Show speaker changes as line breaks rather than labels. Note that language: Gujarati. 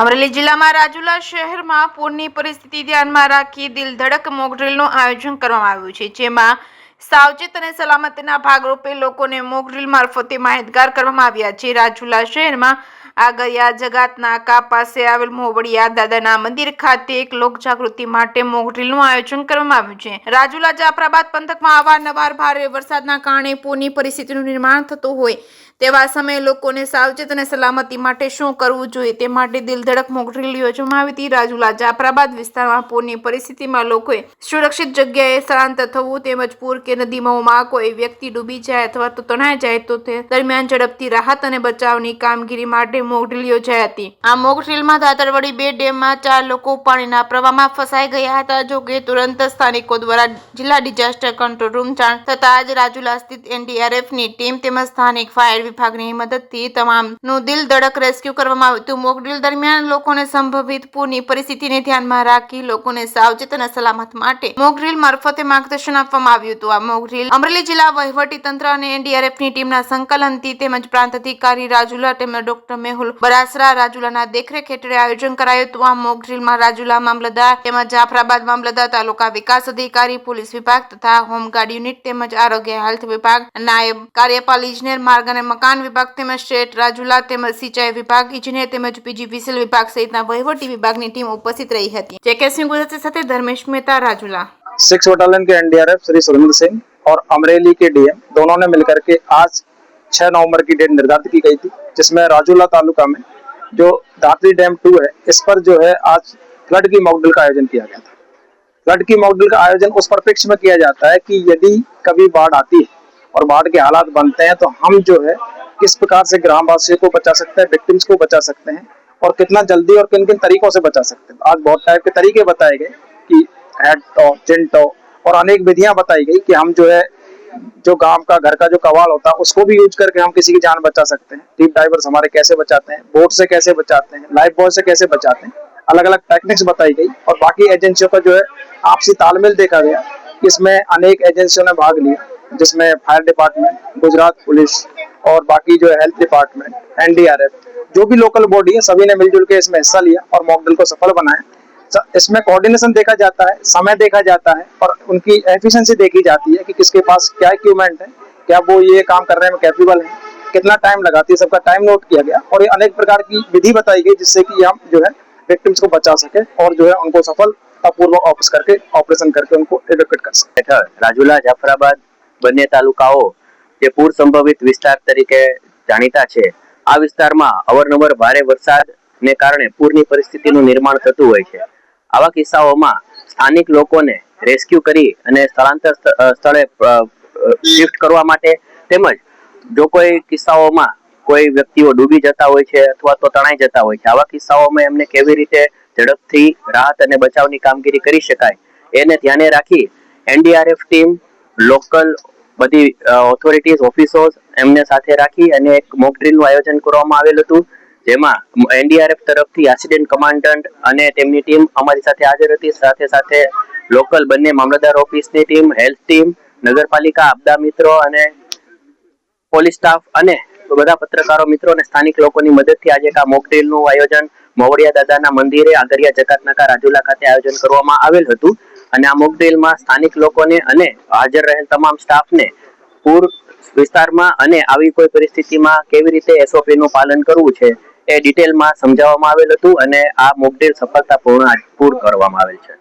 અમરેલી જિલ્લામાં રાજુલા શહેરમાં પૂરની પરિસ્થિતિ ધ્યાનમાં રાખી દિલધડક મોકડ્રીલનું આયોજન કરવામાં આવ્યું છે, જેમાં સાવચેત અને સલામતીના ભાગરૂપે લોકોને મોકડ્રીલ મારફતે માહિતગાર કરવામાં આવ્યા છે. રાજુલા શહેરમાં આગરિયા જગાત નાકા પાસે આવેલ મોવડિયા દાદાના મંદિર ખાતે એક લોક જાગૃતિ માટે મોકડ્રીલનું આયોજન કરવામાં આવ્યું છે. રાજુલા જાફરાબાદ પંથકમાં અવારનવાર ભારે વરસાદના કારણે પૂરની પરિસ્થિતિનું નિર્માણ થતું હોય તેવા સમયે લોકોને સાવચેત અને સલામતી માટે શું કરવું જોઈએ તે માટે દિલધડક મોકડ્રીલ યોજવામાં આવી હતી. રાજુલા જાફરાબાદ વિસ્તારમાં પૂરની પરિસ્થિતિમાં લોકોએ સુરક્ષિત જગ્યાએ સ્થળાંતર થવું તેમજ પૂર કે નદીમાં કોઈ વ્યક્તિ ડૂબી જાય અથવા તો તણાઈ જાય તો તે દરમિયાન ઝડપથી રાહત અને બચાવની કામગીરી માટે મોકડ્રીલ યોજાઈ હતી. આ મોકડ્રીલમાં દાતરવડી 2 ડેમમાં 4 લોકો પાણીના પ્રવાહમાં ફસાઈ ગયા હતા. જો કે તુરંત સ્થાનિકો દ્વારા જિલ્લા ડિઝાસ્ટર કંટ્રોલ રૂમ જાણ થતાં જ રાજુલા સ્થિત એનડીઆરએફની ટીમ તેમજ સ્થાનિક ફાયર વિભાગની મદદથી તમામનું દિલધડક રેસ્ક્યુ કરવામાં આવ્યું હતું. મોકડ્રીલ દરમિયાન લોકોને સંભવિત પૂરની પરિસ્થિતિને ધ્યાનમાં રાખી લોકોને સાવચેત અને સલામત માટે મોકડ્રીલ મારફતે માર્ગદર્શન આપવામાં આવ્યું હતું. આ મોકડ્રીલ અમરેલી જિલ્લા વહીવટી તંત્ર અને એનડીઆરએફની ટીમના સંકલનથી તેમજ પ્રાંત અધિકારી રાજુલા તેમજ ડોક્ટર મેહુલ બરાસરા રાજુલાના દેખરેખ હેઠળ આયોજન કરાયું હતું. આ મોકડ્રીલમાં રાજુલા મામલતદાર તેમજ જાફરાબાદ મામલતદાર, તાલુકા વિકાસ અધિકારી, પોલીસ વિભાગ તથા હોમગાર્ડ યુનિટ તેમજ આરોગ્ય હેલ્થ વિભાગ, નાયબ કાર્યપાલ ઇજનેર, માર્ગ અને મકાન વિભાગ તેમજ સ્ટેટ રાજુલા તેમજ સિંચાઈ વિભાગ ઇજનેર તેમજ પીજીવીસીએલ વિભાગ સહિતના વહીવટી વિભાગની ટીમ ઉપસ્થિત રહી હતી. જેકે સિંહ ગુજરાતી સાથે ધર્મેશ મહેતા, રાજુલા.
6 बटालियन के एनडीआरएफ श्री सुरेंद्र सिंह और अमरेली के डीएम दोनों ने मिलकर के आज 6 नवंबर की डेट निर्धारित की गई थी, जिसमें राजूला तालुका में जो दातरी डैम 2 है, इस पर जो है आज फ्लड की मॉकड्रिल का आयोजन किया गया था. फ्लड की मॉकड्रिल का आयोजन उस परिप्रेक्ष्य में किया जाता है कि यदि कभी बाढ़ आती है और बाढ़ के हालात बनते हैं तो हम जो है किस प्रकार से ग्रामवासियों को बचा सकते हैं, विक्टिम्स को बचा सकते हैं और कितना जल्दी और किन किन तरीकों से बचा सकते हैं. आज बहुत टाइप के तरीके बताए गए कि हेड टॉ, चिन टॉ और अनेक विधियां बताई गई कि हम जो है जो गांव का घर का जो कवाल होता है उसको भी यूज करके हम किसी की जान बचा सकते हैं. डीप डाइवर्स हमारे कैसे बचाते हैं, बोट से कैसे बचाते हैं, लाइफ बॉय से कैसे बचाते हैं, अलग अलग टेक्निक्स बताई गई और बाकी एजेंसियों का जो है आपसी तालमेल देखा गया. इसमें अनेक एजेंसियों ने भाग लिया, जिसमें फायर डिपार्टमेंट, गुजरात पुलिस और बाकी जो है हेल्थ डिपार्टमेंट, एनडीआरएफ, जो भी लोकल बॉडी है सभी ने मिलजुल के इसमें हिस्सा लिया और मॉकड्रिल को सफल बनाया. इसमें कोऑर्डिनेशन देखा जाता है, समय देखा जाता है और उनकी एफिशिएंसी देखी जाती है कि किसके पास क्या इक्विपमेंट है, क्या वो ये काम करने में कैपेबल है, कितना टाइम लगाती है, सबका टाइम नोट किया गया और ये अनेक प्रकार की विधि बताई गई जिससे कि हम जो है विक्टिम्स को बचा सके और जो है उनको सफलतापूर्वक ऑपरेशन करके उनको इवेक्यूएट कर सके.
રાજુલા જાફરાબાદ બંને તાલુકાઓ જે પૂર સંભવિત વિસ્તાર તરીકે જાણીતા છે. આ વિસ્તારમાં અવારનવાર ભારે વરસાદને કારણે પૂરની પરિસ્થિતિનું નિર્માણ થતું હોય છે. આવા કિસ્સાઓમાં સ્થાનિક લોકોને રેસ્ક્યુ કરી અને સ્થળાંતર સ્થળે શિફ્ટ કરવા માટે તેમજ જો કોઈ કિસ્સાઓમાં કોઈ વ્યક્તિઓ ડૂબી જતા હોય છે અથવા તો તણાઈ જતા હોય છે, આવા કિસ્સાઓમાં એમને કેવી રીતે ઝડપથી રાહત અને બચાવની કામગીરી કરી શકાય એને ધ્યાને રાખી એનડીઆરએફ ટીમ, લોકલ બધી ઓથોરિટીઝ, ઓફિસર્સ એમને સાથે રાખી અને એક મોક ડ્રીલનું આયોજન કરવામાં આવેલું હતું, જેમાં એનડીઆરએફ તરફથી આસિડન્ટ કમાન્ડન્ટ અને તેમની ટીમ અમારી સાથે હાજર હતી. સાથે સાથે લોકલ બંને મામલતદાર ઓફિસની ટીમ, હેલ્થ ટીમ, નગરપાલિકા, આપદા મિત્રો અને પોલીસ સ્ટાફ અને બધા પત્રકારો મિત્રો અને સ્થાનિક લોકોની મદદથી આજે આ મોક ડ્રીલનું આયોજન મોવડિયા દાદાના મંદિરે આગરિયા જકાત નાકા રાજુલા ખાતે આયોજન કરવામાં આવેલ હતું. અને આ મોક ડ્રીલમાં સ્થાનિક લોકોને અને હાજર રહેલ તમામ સ્ટાફને પૂર વિસ્તારમાં અને આવી કોઈ પરિસ્થિતિમાં કેવી રીતે એસઓપી નું પાલન કરવું છે એ ડિટેલમાં સમજાવવામાં આવેલ હતું અને આ મોક ડ્રીલ સફળતાપૂર્ણ પૂર્ણ કરવામાં આવેલ છે.